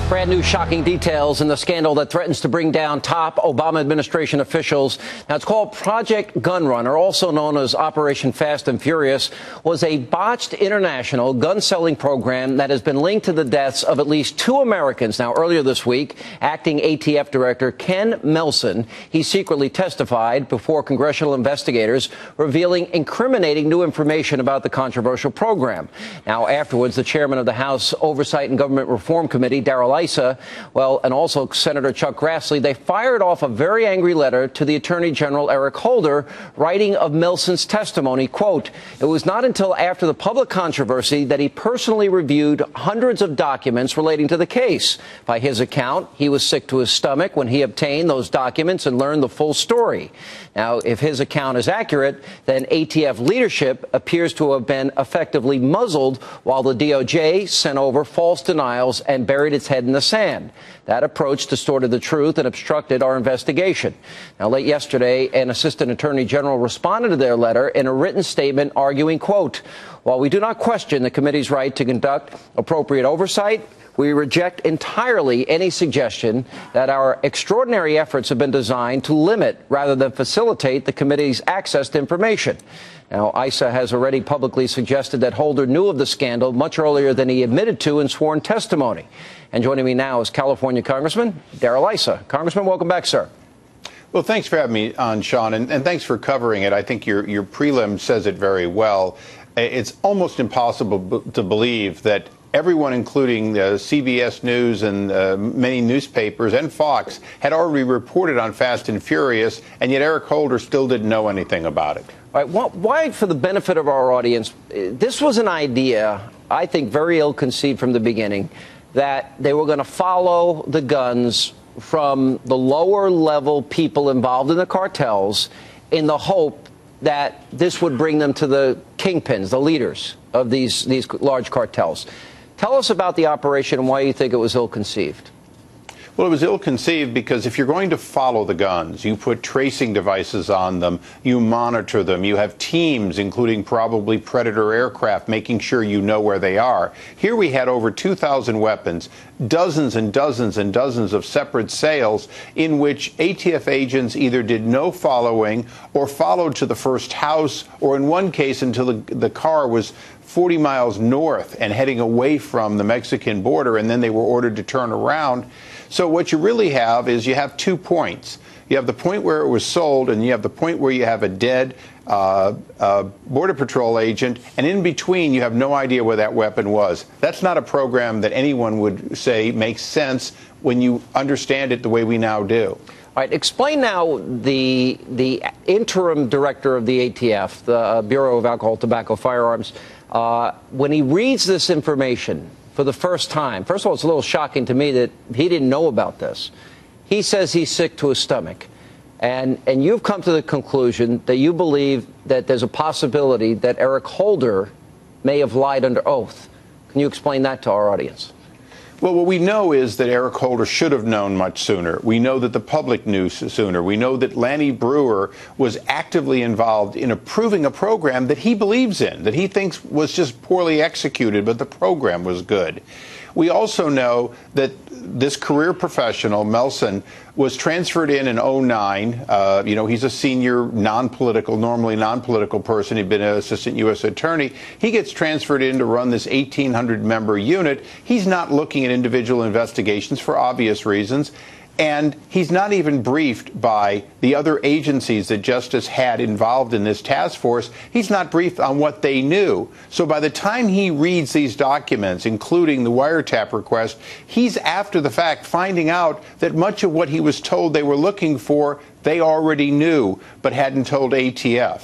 Brand new shocking details in the scandal that threatens to bring down top Obama administration officials. Now, it's called Project Gunrunner, also known as Operation Fast and Furious, was a botched international gun-selling program that has been linked to the deaths of at least 2 Americans. Now, earlier this week, acting ATF Director Ken Melson, he secretly testified before congressional investigators, revealing incriminating new information about the controversial program. Now, afterwards, the chairman of the House Oversight and Government Reform Committee, Darrell Issa, and also Senator Chuck Grassley, they fired off a very angry letter to the Attorney General Eric Holder, writing of Melson's testimony, quote, "It was not until after the public controversy that he personally reviewed hundreds of documents relating to the case. By his account, he was sick to his stomach when he obtained those documents and learned the full story." Now, if his account is accurate, then ATF leadership appears to have been effectively muzzled while the DOJ sent over false denials and buried its head in the sand. That approach distorted the truth and obstructed our investigation. Now, late yesterday, an assistant attorney general responded to their letter in a written statement arguing, quote, "While we do not question the committee's right to conduct appropriate oversight, we reject entirely any suggestion that our extraordinary efforts have been designed to limit rather than facilitate the committee's access to information." Now, Issa has already publicly suggested that Holder knew of the scandal much earlier than he admitted to in sworn testimony. And joining me now is California Congressman Darrell Issa. Congressman, welcome back, sir. Well, thanks for having me on, Sean, and thanks for covering it. I think your prelim says it very well. It's almost impossible to believe that everyone, including CBS News and many newspapers and Fox, had already reported on Fast and Furious, and yet Eric Holder still didn't know anything about it. All right, why, for the benefit of our audience, this was an idea, I think, very ill-conceived from the beginning, that they were going to follow the guns from the lower-level people involved in the cartels in the hope that this would bring them to the kingpins, the leaders of these large cartels. Tell us about the operation and why you think it was ill-conceived. Well, it was ill-conceived because if you're going to follow the guns, you put tracing devices on them, you monitor them, you have teams, including probably Predator aircraft, making sure you know where they are. Here we had over 2,000 weapons, dozens and dozens and dozens of separate sales in which ATF agents either did no following or followed to the first house, or in one case until the car was 40 miles north and heading away from the Mexican border, and then they were ordered to turn around. So what you really have is you have 2 points. You have the point where it was sold, and you have the point where you have a dead Border Patrol agent, and in between you have no idea where that weapon was. That's not a program that anyone would say makes sense when you understand it the way we now do. All right, explain now the interim director of the ATF, the Bureau of Alcohol, Tobacco, Firearms, when he reads this information for the first time. First of all, it's a little shocking to me that he didn't know about this. He says he's sick to his stomach. And you've come to the conclusion that you believe that there's a possibility that Eric Holder may have lied under oath. Can you explain that to our audience? Well, what we know is that Eric Holder should have known much sooner. We know that the public knew sooner. We know that Lanny Brewer was actively involved in approving a program that he believes in, that he thinks was just poorly executed, but the program was good. We also know that this career professional, Melson, was transferred in 2009. He's a senior normally non-political person. He'd been an assistant U.S. attorney. He gets transferred in to run this 1,800-member unit. He's not looking at individual investigations for obvious reasons. And he's not even briefed by the other agencies that Justice had involved in this task force. He's not briefed on what they knew. So by the time he reads these documents, including the wiretap request, he's after the fact finding out that much of what he was told they were looking for, they already knew, but hadn't told ATF.